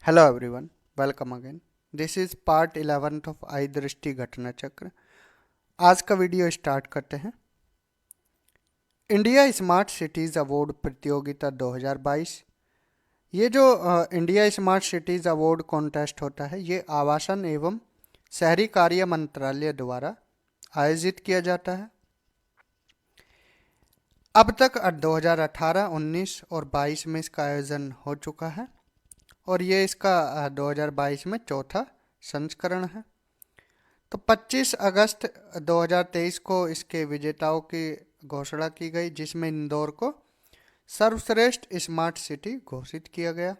Hello everyone, welcome again. This is part 11th of आई दृष्टि घटना चक्र। आज का वीडियो स्टार्ट करते हैं। इंडिया स्मार्ट सिटीज़ अवार्ड प्रतियोगिता 2022। ये जो India smart cities award contest होता है, ये आवासन एवं शहरी कार्य मंत्रालय द्वारा आयोजित किया जाता है। अब तक 2018, 19 और 22 में इसका आयोजन हो चुका है और ये इसका 2022 में चौथा संस्करण है। तो 25 अगस्त 2023 को इसके विजेताओं की घोषणा की गई, जिसमें इंदौर को सर्वश्रेष्ठ स्मार्ट सिटी घोषित किया गया।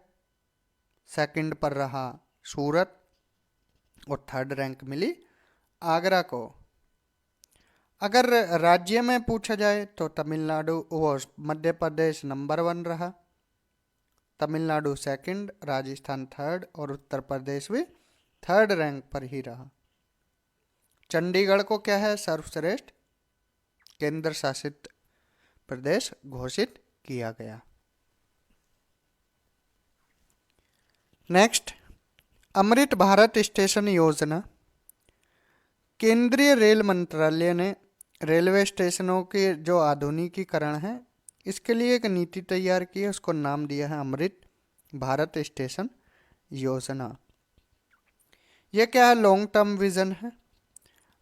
सेकंड पर रहा सूरत और थर्ड रैंक मिली आगरा को। अगर राज्य में पूछा जाए तो तमिलनाडु वो मध्य प्रदेश नंबर 1 रहा, तमिलनाडु सेकंड, राजस्थान थर्ड और उत्तर प्रदेश भी थर्ड रैंक पर ही रहा। चंडीगढ़ को क्या है, सर्वश्रेष्ठ केंद्र शासित प्रदेश घोषित किया गया। नेक्स्ट, अमृत भारत स्टेशन योजना। केंद्रीय रेल मंत्रालय ने रेलवे स्टेशनों के जो आधुनिकीकरण है, इसके लिए एक नीति तैयार की है। उसको नाम दिया है अमृत भारत स्टेशन योजना। यह क्या है, लॉन्ग टर्म विजन है।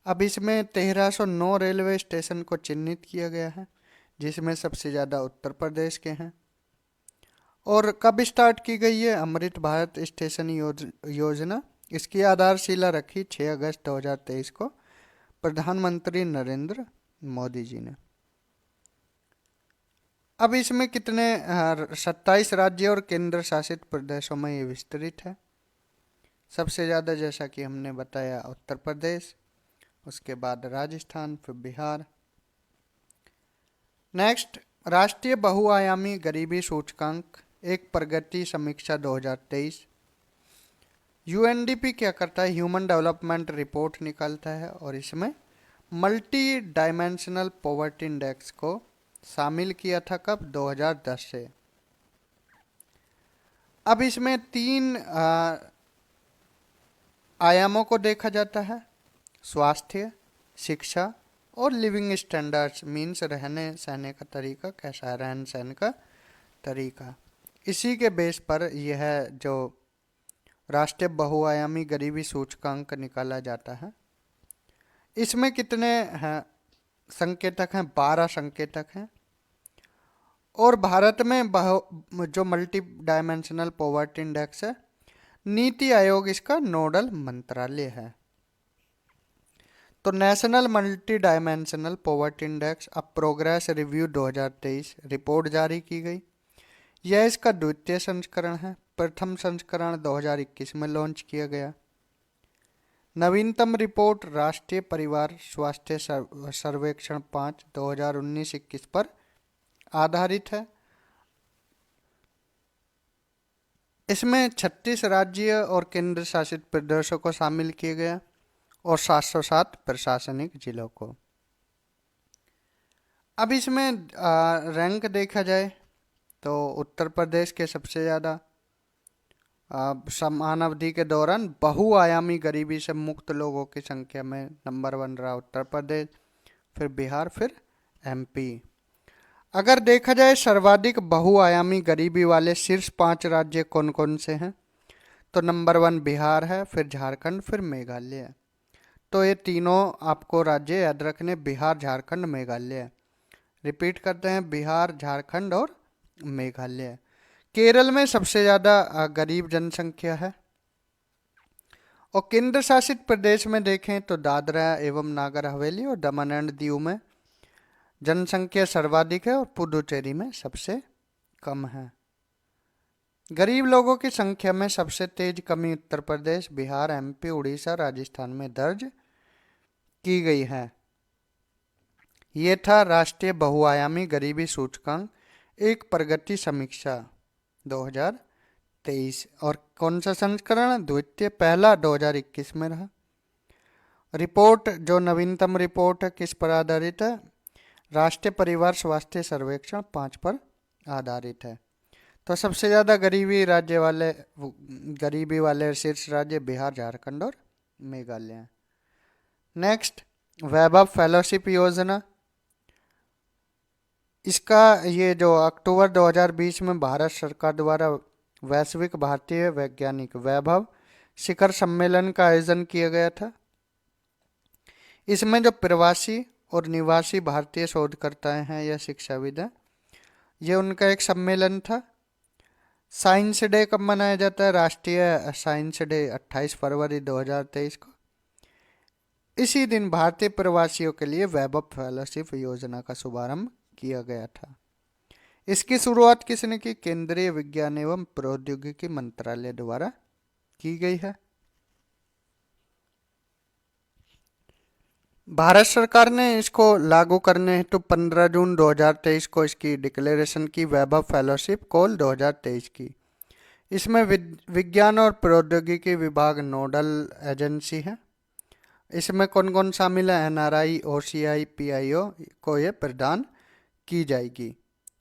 अब इसमें 1309 रेलवे स्टेशन को चिन्हित किया गया है, जिसमें सबसे ज़्यादा उत्तर प्रदेश के हैं। और कब स्टार्ट की गई है अमृत भारत स्टेशन योजना? इसकी आधारशिला रखी 6 अगस्त 2023 को प्रधानमंत्री नरेंद्र मोदी जी ने। अब इसमें कितने 27 राज्य और केंद्र शासित प्रदेशों में ये विस्तृत है। सबसे ज़्यादा, जैसा कि हमने बताया, उत्तर प्रदेश, उसके बाद राजस्थान, फिर बिहार। नेक्स्ट, राष्ट्रीय बहुआयामी गरीबी सूचकांक एक प्रगति समीक्षा 2023। यूएनडीपी क्या करता है, ह्यूमन डेवलपमेंट रिपोर्ट निकालता है और इसमें मल्टी डायमेंशनल पॉवर्टी इंडेक्स को शामिल किया था। कब? 2010 से। अब इसमें 3 आयामों को देखा जाता है: स्वास्थ्य, शिक्षा और लिविंग स्टैंडर्ड्स, मीन्स रहने सहने का तरीका कैसा है, रहन सहन का तरीका। इसी के बेस पर यह जो राष्ट्रीय बहुआयामी गरीबी सूचकांक निकाला जाता है। इसमें कितने हैं संकेतक हैं? 12 संकेतक हैं। और भारत में जो मल्टी डायमेंशनल पॉवर्टी इंडेक्स है, नीति आयोग इसका नोडल मंत्रालय है। तो national multi dimensional poverty index अब प्रोग्रेस रिव्यू 2023 रिपोर्ट जारी की गई। यह इसका द्वितीय संस्करण है। प्रथम संस्करण 2021 में लॉन्च किया गया। नवीनतम रिपोर्ट राष्ट्रीय परिवार स्वास्थ्य सर्वेक्षण 5 2019-21 पर आधारित है। इसमें 36 राज्य और केंद्र शासित प्रदेशों को शामिल किया गया और 707 प्रशासनिक जिलों को। अब इसमें रैंक देखा जाए तो उत्तर प्रदेश के सबसे ज़्यादा समान अवधि के दौरान बहुआयामी गरीबी से मुक्त लोगों की संख्या में नंबर 1 रहा उत्तर प्रदेश, फिर बिहार, फिर एमपी। अगर देखा जाए सर्वाधिक बहुआयामी गरीबी वाले शीर्ष 5 राज्य कौन कौन से हैं, तो नंबर 1 बिहार है, फिर झारखंड, फिर मेघालय। तो ये तीनों आपको राज्य याद रखने: बिहार, झारखंड, मेघालय। रिपीट करते हैं: बिहार, झारखंड और मेघालय। केरल में सबसे ज़्यादा गरीब जनसंख्या है। और केंद्र शासित प्रदेश में देखें तो दादरा एवं नागर हवेली और दमन एंड दीव में जनसंख्या सर्वाधिक है और पुडुचेरी में सबसे कम है। गरीब लोगों की संख्या में सबसे तेज कमी उत्तर प्रदेश, बिहार, एमपी, उड़ीसा, राजस्थान में दर्ज की गई है। ये था राष्ट्रीय बहुआयामी गरीबी सूचकांक एक प्रगति समीक्षा 2023। और कौन सा संस्करण? द्वितीय। पहला 2021 में रहा। रिपोर्ट, जो नवीनतम रिपोर्ट है, किस पर आधारित है? राष्ट्रीय परिवार स्वास्थ्य सर्वेक्षण 5 पर आधारित है। तो सबसे ज़्यादा गरीबी वाले शीर्ष राज्य बिहार, झारखंड और मेघालय हैं। नेक्स्ट, वैभव फेलोशिप योजना। इसका ये जो अक्टूबर 2020 में भारत सरकार द्वारा वैश्विक भारतीय वैज्ञानिक वैभव शिखर सम्मेलन का आयोजन किया गया था। इसमें जो प्रवासी और निवासी भारतीय शोधकर्ता हैं या शिक्षाविद हैं, ये उनका एक सम्मेलन था। साइंस डे कब मनाया जाता है? राष्ट्रीय साइंस डे 28 फरवरी 2023 को। इसी दिन भारतीय प्रवासियों के लिए वैभव फेलोशिप योजना का शुभारंभ किया गया था। इसकी शुरुआत किसने की? केंद्रीय विज्ञान एवं प्रौद्योगिकी मंत्रालय द्वारा की गई है। भारत सरकार ने इसको लागू करने हेतु 15 जून 2023 को इसकी डिक्लेरेशन की, वैभव फेलोशिप कॉल 2023 की। इसमें विज्ञान और प्रौद्योगिकी विभाग नोडल एजेंसी है। इसमें कौन कौन शामिल है? NRI, OCI, PIO को ये प्रदान की जाएगी।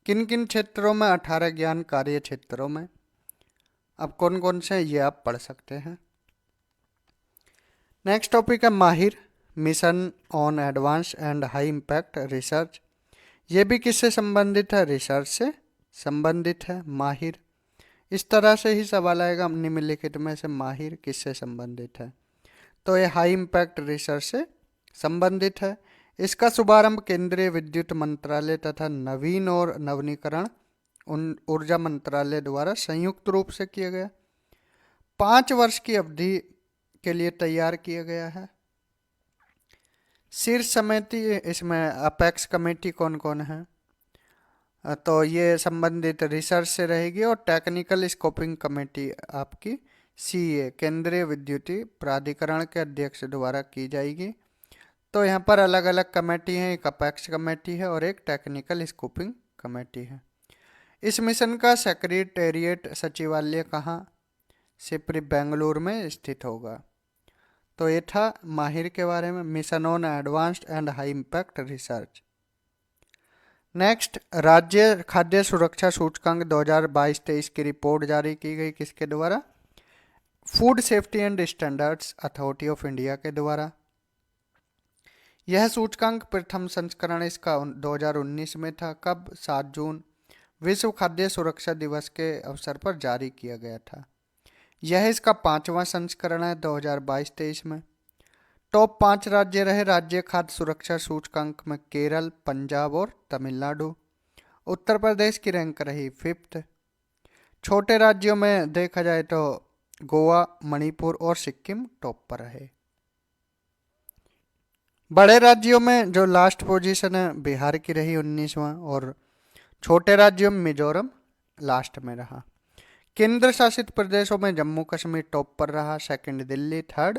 किन किन क्षेत्रों में? 18 ज्ञान कार्य क्षेत्रों में। अब कौन कौन से ये आप पढ़ सकते हैं। नेक्स्ट टॉपिक है माहिर, mission on advance and high impact research. ये भी किससे संबंधित है? रिसर्च से संबंधित है माहिर। इस तरह से ही सवाल आएगा निम्नलिखित में से माहिर किससे संबंधित है? तो ये हाई इम्पैक्ट रिसर्च से संबंधित है। इसका शुभारंभ केंद्रीय विद्युत मंत्रालय तथा नवीन और नवीनीकरण ऊर्जा मंत्रालय द्वारा संयुक्त रूप से किया गया। 5 वर्ष की अवधि के लिए तैयार किया गया है। शीर्ष समिति, इसमें अपेक्स कमेटी कौन कौन है? तो ये संबंधित रिसर्च से रहेगी। और टेक्निकल स्कोपिंग कमेटी आपकी CA केंद्रीय विद्युतीय प्राधिकरण के अध्यक्ष द्वारा की जाएगी। तो यहाँ पर अलग अलग कमेटी हैं, एक अपेक्स कमेटी है और एक टेक्निकल स्कोपिंग कमेटी है। इस मिशन का सेक्रेटेरिएट सचिवालय कहाँ? सिप्री, बेंगलुरु में स्थित होगा। तो ये था माहिर के बारे में, mission on advanced and high impact research. Next, राज्य खाद्य सुरक्षा सूचकांक 2022-23 की रिपोर्ट जारी की गई किसके द्वारा? Food safety and standards authority of India के द्वारा। यह सूचकांक प्रथम संस्करण इसका 2019 में था। कब? 7 जून विश्व खाद्य सुरक्षा दिवस के अवसर पर जारी किया गया था। यह इसका 5वां संस्करण है 2022-23 में। टॉप 5 राज्य रहे राज्य खाद्य सुरक्षा सूचकांक में केरल, पंजाब और तमिलनाडु। उत्तर प्रदेश की रैंक रही 5th। छोटे राज्यों में देखा जाए तो गोवा, मणिपुर और सिक्किम टॉप पर रहे। बड़े राज्यों में जो लास्ट पोजीशन है बिहार की रही 19वां, और छोटे राज्यों में मिजोरम लास्ट में रहा। केंद्र शासित प्रदेशों में जम्मू कश्मीर टॉप पर रहा, 2nd दिल्ली, 3rd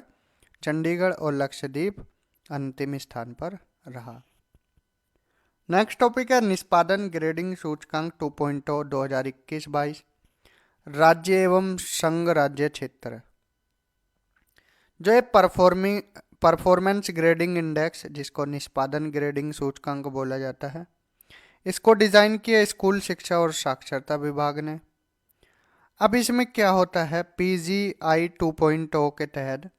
चंडीगढ़ और लक्षद्वीप अंतिम स्थान पर रहा। नेक्स्ट टॉपिक है निष्पादन ग्रेडिंग सूचकांक 2.0 2021-22 राज्य एवं संघ राज्य क्षेत्र। जो ये परफॉर्मेंस ग्रेडिंग इंडेक्स, जिसको निष्पादन ग्रेडिंग सूचकांक बोला जाता है, इसको डिजाइन किया स्कूल शिक्षा और साक्षरता विभाग ने। अब इसमें क्या होता है? PGI 2.0 के तहत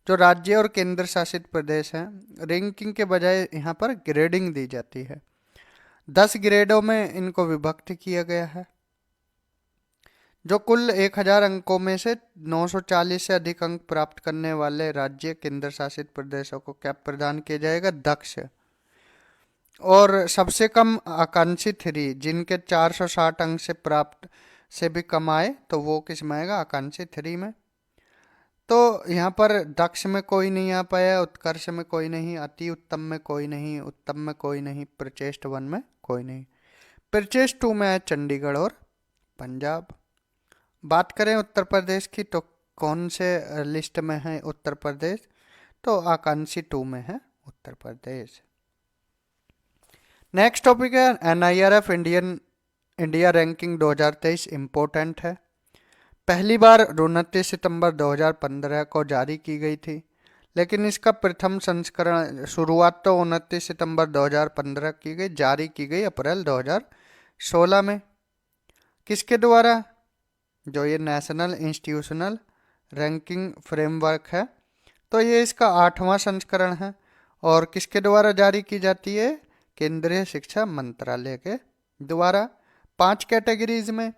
जो राज्य और केंद्र शासित प्रदेश हैं, रैंकिंग के बजाय यहाँ पर ग्रेडिंग दी जाती है। 10 ग्रेडों में इनको विभक्त किया गया है। जो कुल 1000 अंकों में से 940 से अधिक अंक प्राप्त करने वाले राज्य केंद्र शासित प्रदेशों को क्या प्रदान किया जाएगा? दक्ष। और सबसे कम आकांक्षी 3 जिनके 460 अंक से प्राप्त से भी कम आए तो वो किस में आएगा? आकांक्षी 3 में। तो यहाँ पर दक्ष में कोई नहीं आ पाया, उत्कर्ष में कोई नहीं, अति उत्तम में कोई नहीं, उत्तम में कोई नहीं, प्रचेष्ट 1 में कोई नहीं। प्रचेष्ट 2 में है चंडीगढ़ और पंजाब। बात करें उत्तर प्रदेश की तो कौन से लिस्ट में है उत्तर प्रदेश? तो आकांक्षी 2 में है उत्तर प्रदेश। नेक्स्ट टॉपिक है NIRF इंडिया रैंकिंग 2023 इम्पोर्टेंट है। पहली बार 29 सितंबर 2015 को जारी की गई थी, लेकिन इसका प्रथम संस्करण शुरुआत तो 29 सितंबर 2015 की गई, जारी की गई अप्रैल 2016 में। किसके द्वारा? जो ये नेशनल इंस्टीट्यूशनल रैंकिंग फ्रेमवर्क है, तो ये इसका 8वां संस्करण है और किसके द्वारा जारी की जाती है? केंद्रीय शिक्षा मंत्रालय के द्वारा। 5 कैटेगरीज में,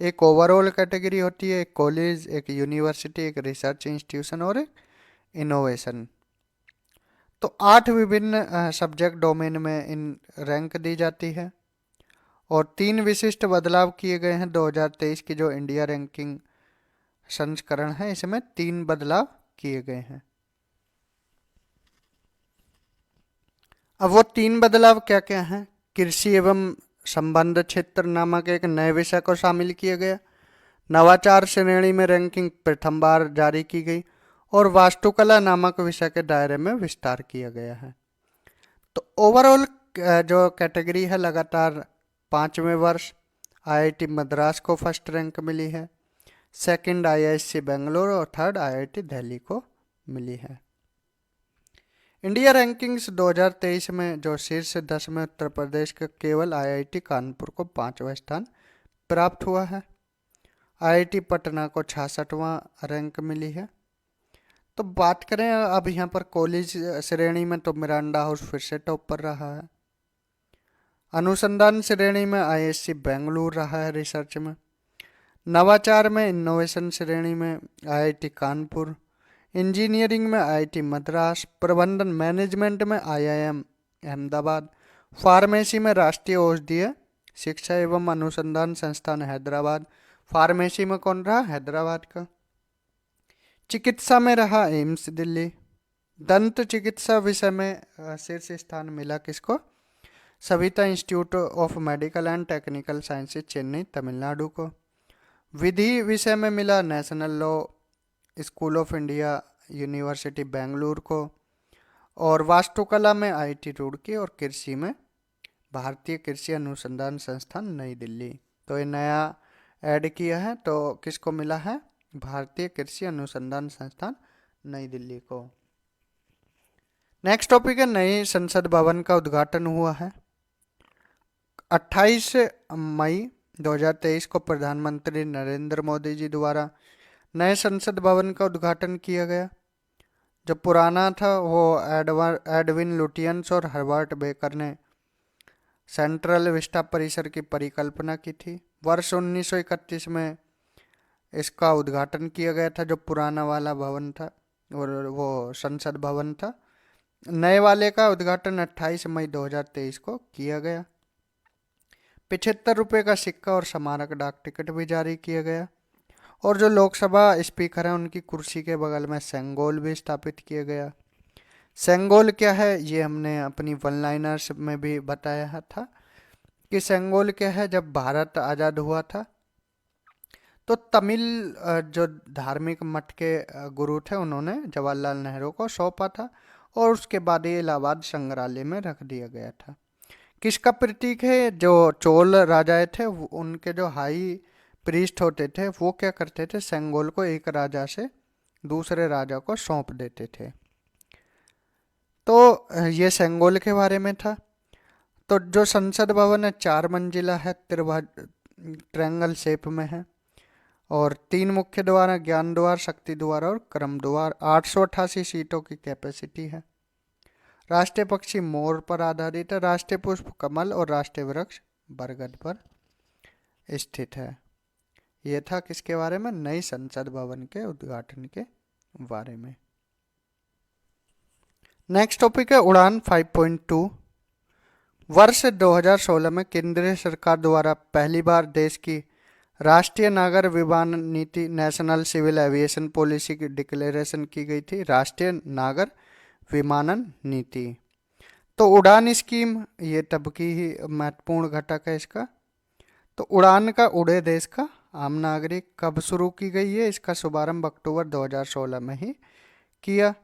एक ओवरऑल कैटेगरी होती है, एक कॉलेज, एक यूनिवर्सिटी, एक रिसर्च इंस्टीट्यूशन और एक इनोवेशन। तो 8 विभिन्न सब्जेक्ट डोमेन में इन रैंक दी जाती है और 3 विशिष्ट बदलाव किए गए हैं 2023 की जो इंडिया रैंकिंग संस्करण है, इसमें 3 बदलाव किए गए हैं। अब वो 3 बदलाव क्या क्या हैं? कृषि एवं संबंध क्षेत्र नामक एक नए विषय को शामिल किया गया, नवाचार श्रेणी में रैंकिंग प्रथम बार जारी की गई और वास्तुकला नामक विषय के दायरे में विस्तार किया गया है। तो ओवरऑल जो कैटेगरी है, लगातार 5वें वर्ष आईआईटी मद्रास को फर्स्ट रैंक मिली है, सेकंड आईआईएससी बेंगलोर और थर्ड आईआईटी दिल्ली को मिली है। इंडिया रैंकिंग्स 2023 में जो शीर्ष 10 में उत्तर प्रदेश के केवल आईआईटी कानपुर को 5वां स्थान प्राप्त हुआ है। आईआईटी पटना को 66वां रैंक मिली है। तो बात करें अब यहाँ पर कॉलेज श्रेणी में, तो मिरांडा हाउस फिर से टॉप पर रहा है। अनुसंधान श्रेणी में आईआईएससी बेंगलुरु रहा है रिसर्च में। नवाचार में, इनोवेशन श्रेणी में आईआईटी कानपुर, इंजीनियरिंग में आईआईटी मद्रास, प्रबंधन मैनेजमेंट में आईआईएम अहमदाबाद, फार्मेसी में राष्ट्रीय औषधीय शिक्षा एवं अनुसंधान संस्थान हैदराबाद। फार्मेसी में कौन रहा? हैदराबाद का। चिकित्सा में रहा एम्स दिल्ली। दंत चिकित्सा विषय में शीर्ष स्थान मिला किसको? Savita institute of medical and technical sciences Chennai Tamil Nadu को। विधि विषय में मिला national law school of India university Bengaluru को और वास्तुकला में आईआईटी रुड़की और कृषि में भारतीय कृषि अनुसंधान संस्थान नई दिल्ली। तो ये नया ऐड किया है, तो किसको मिला है? भारतीय कृषि अनुसंधान संस्थान नई दिल्ली को। नेक्स्ट टॉपिक है, नई संसद भवन का उद्घाटन हुआ है। 28 मई 2023 को प्रधानमंत्री नरेंद्र मोदी जी द्वारा नए संसद भवन का उद्घाटन किया गया। जो पुराना था वो एडविन लुटियंस और हर्बर्ट बेकर ने सेंट्रल विस्टा परिसर की परिकल्पना की थी। वर्ष 1931 में इसका उद्घाटन किया गया था, जो पुराना वाला भवन था और वो संसद भवन था। नए वाले का उद्घाटन 28 मई 2023 को किया गया। 75 रुपये का सिक्का और स्मारक डाक टिकट भी जारी किया गया और जो लोकसभा स्पीकर हैं उनकी कुर्सी के बगल में सेंगोल भी स्थापित किया गया। सेंगोल क्या है, ये हमने अपनी वन लाइनर्स में भी बताया था कि सेंगोल क्या है। जब भारत आज़ाद हुआ था तो तमिल जो धार्मिक मठ के गुरु थे उन्होंने जवाहरलाल नेहरू को सौंपा था और उसके बाद ये इलाहाबाद संग्रहालय में रख दिया गया था। किसका प्रतीक है? जो चोल राजाएं थे उनके जो हाई प्रीस्ट होते थे वो क्या करते थे? सेंगोल को एक राजा से दूसरे राजा को सौंप देते थे। तो ये सेंगोल के बारे में था। तो जो संसद भवन है 4 मंजिला है, ट्रायंगल शेप में है और 3 मुख्य द्वार हैं, ज्ञान द्वार, शक्ति द्वार और क्रम द्वार। 888 सीटों की कैपेसिटी है। राष्ट्रीय पक्षी मोर पर आधारित है। राष्ट्रीय पुष्प कमल और राष्ट्रीय वृक्ष बरगद पर स्थित है। यह था किसके बारे में? नई संसद भवन के उद्घाटन के बारे में। नेक्स्ट टॉपिक है उड़ान 5.2। वर्ष 2016 में केंद्रीय सरकार द्वारा पहली बार देश की राष्ट्रीय नागर विमान नीति नेशनल सिविल एविएशन पॉलिसी की डिक्लेरेशन की गई थी। राष्ट्रीय नागर विमानन नीति। तो उड़ान स्कीम ये तब की ही महत्वपूर्ण घटक है इसका। तो उड़ान का उड़े देश का आम नागरिक कब शुरू की गई है? इसका शुभारंभ अक्टूबर 2016 में ही किया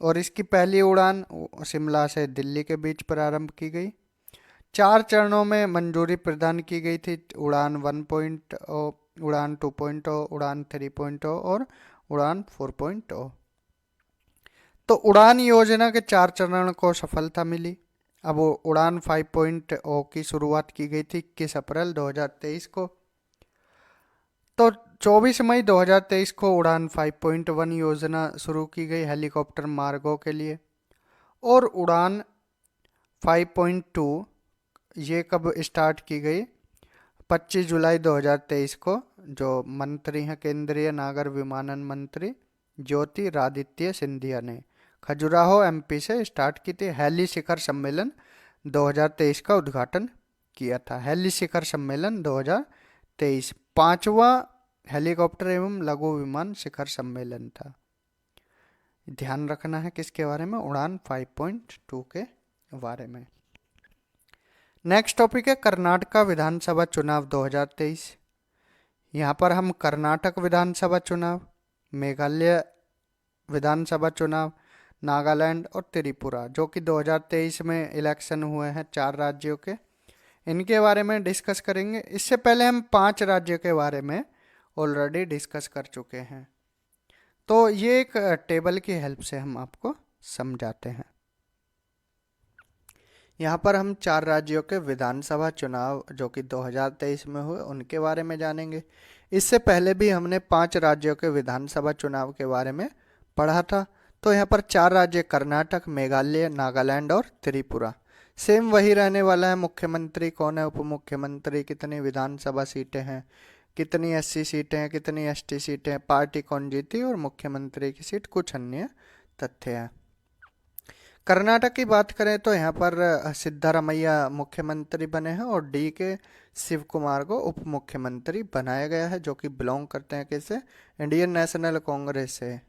और इसकी पहली उड़ान शिमला से दिल्ली के बीच प्रारंभ की गई। 4 चरणों में मंजूरी प्रदान की गई थी। उड़ान 1.0, उड़ान 2.0, उड़ान 3.0 और उड़ान 4.0। तो उड़ान योजना के 4 चरण को सफलता मिली। अब उड़ान 5.0 की शुरुआत की गई थी 21 अप्रैल 2023 को तो 24 मई 2023 को उड़ान 5.1 योजना शुरू की गई हेलीकॉप्टर मार्गों के लिए। और उड़ान 5.2 ये कब स्टार्ट की गई? 25 जुलाई 2023 को। जो मंत्री हैं केंद्रीय नागर विमानन मंत्री ज्योतिरादित्य सिंधिया ने खजुराहो एमपी से स्टार्ट की थी। हेली शिखर सम्मेलन 2023 का उद्घाटन किया था। हेली शिखर सम्मेलन 2023 पांचवा हेलीकॉप्टर एवं लघु विमान शिखर सम्मेलन था। ध्यान रखना है किसके बारे में? उड़ान 5.2 के बारे में। नेक्स्ट टॉपिक है कर्नाटका विधानसभा चुनाव 2023। यहाँ पर हम कर्नाटक विधानसभा चुनाव, मेघालय विधानसभा चुनाव, नागालैंड और त्रिपुरा जो कि 2023 में इलेक्शन हुए हैं 4 राज्यों के, इनके बारे में डिस्कस करेंगे। इससे पहले हम 5 राज्यों के बारे में ऑलरेडी डिस्कस कर चुके हैं, तो ये एक टेबल की हेल्प से हम आपको समझाते हैं। यहाँ पर हम 4 राज्यों के विधानसभा चुनाव जो कि 2023 में हुए उनके बारे में जानेंगे। इससे पहले भी हमने 5 राज्यों के विधानसभा चुनाव के बारे में पढ़ा था। तो यहाँ पर 4 राज्य कर्नाटक, मेघालय, नागालैंड और त्रिपुरा। सेम वही रहने वाला है। मुख्यमंत्री कौन है, उप मुख्यमंत्री, कितनी विधानसभा सीटें हैं, कितनी एससी सीटें हैं, कितनी एसटी सीटें हैं, पार्टी कौन जीती और मुख्यमंत्री की सीट, कुछ अन्य तथ्य हैं। कर्नाटक की बात करें तो यहाँ पर सिद्धारमैया मुख्यमंत्री बने हैं और डी के शिव कुमार को उप मुख्यमंत्री बनाया गया है, जो कि बिलोंग करते हैं किससे? इंडियन नेशनल कांग्रेस से।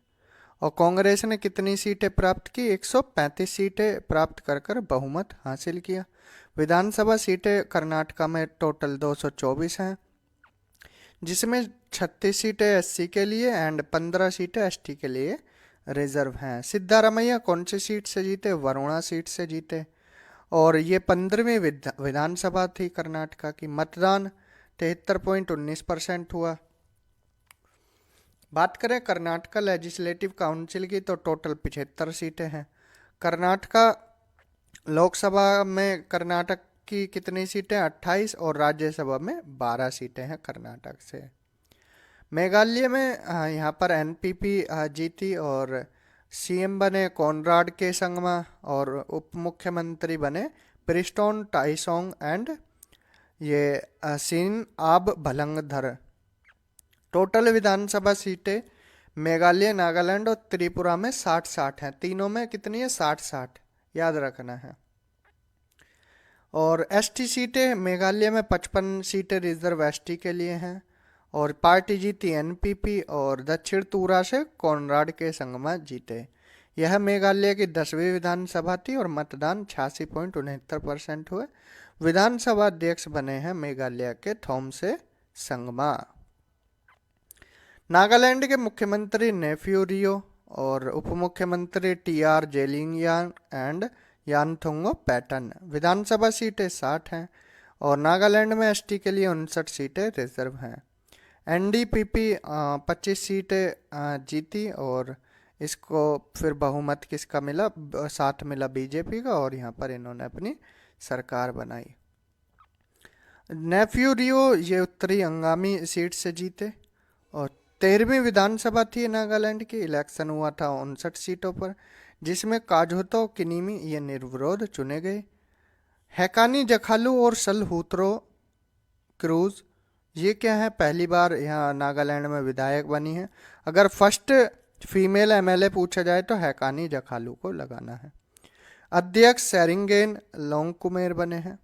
और कांग्रेस ने कितनी सीटें प्राप्त की? 135 सीटें प्राप्त कर बहुमत हासिल किया। विधानसभा सीटें कर्नाटका में टोटल 224 हैं, जिसमें 36 सीटें एससी के लिए एंड 15 सीटें एसटी के लिए रिजर्व हैं। सिद्धारमैया कौन सी सीट से जीते? वरुणा सीट से जीते और ये 15वीं विधानसभा थी कर्नाटका की। मतदान 73.19% हुआ। बात करें कर्नाटका लेजिस्लेटिव काउंसिल की तो टोटल 75 सीटें हैं। कर्नाटका लोकसभा में कर्नाटक की कितनी सीटें? 28 और राज्यसभा में 12 सीटें हैं कर्नाटक से। मेघालय में यहाँ पर एनपीपी जीती और सीएम बने कोनराड के संगमा और उप मुख्यमंत्री बने प्रिस्टोन टाइसोंग एंड ये सीन आब भलंगधर। टोटल विधानसभा सीटें मेघालय, नागालैंड और त्रिपुरा में 60-60 हैं। तीनों में कितनी है? 60-60, याद रखना है। और एसटी सीटें मेघालय में 55 सीटें रिजर्व एसटी के लिए हैं और पार्टी जीती एनपीपी और दक्षिण तुरा से कोनराड के संगमा जीते। यह मेघालय की 10वीं विधानसभा थी और मतदान 86.69% हुए। विधानसभा अध्यक्ष बने हैं मेघालय के थोमसे संगमा। नागालैंड के मुख्यमंत्री नेफ्यू रियो और उप मुख्यमंत्री टीआर जेलिंगयान एंड यानथुंगो पैटर्न। विधानसभा सीटें 60 हैं और नागालैंड में एसटी के लिए 59 सीटें रिजर्व हैं। एनडीपीपी 25 सीटें जीती और इसको फिर बहुमत किसका मिला? साथ मिला बीजेपी का और यहाँ पर इन्होंने अपनी सरकार बनाई। नेफ्यू रियो ये उत्तरी अंगामी सीट से जीते और 13वीं विधानसभा थी नागालैंड की। इलेक्शन हुआ था 59 सीटों पर, जिसमें काजोतो किनीमी ये निर्विरोध चुने गए। हैकानी जखालू और सलहूत्रो क्रूज ये क्या है? पहली बार यहाँ नागालैंड में विधायक बनी है। अगर फर्स्ट फीमेल एमएलए पूछा जाए तो हैकानी जखालू को लगाना है। अध्यक्ष सेरिंगेन लोंगकुमेर बने हैं।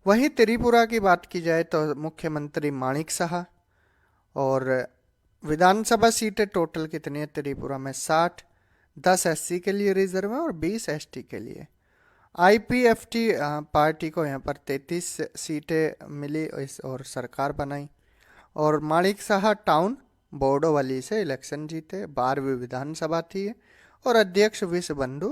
वहीं त्रिपुरा की बात की जाए तो मुख्यमंत्री माणिक साहा और विधानसभा सीटें टोटल कितनी है त्रिपुरा में? 60, 10 एससी के लिए रिजर्व है और 20 एसटी के लिए। आईपीएफटी पार्टी को यहाँ पर 33 सीटें मिली और सरकार बनाई और माणिक साहा टाउन बोर्डोवली से इलेक्शन जीते। 12वीं विधानसभा थी और अध्यक्ष विश्वबंधु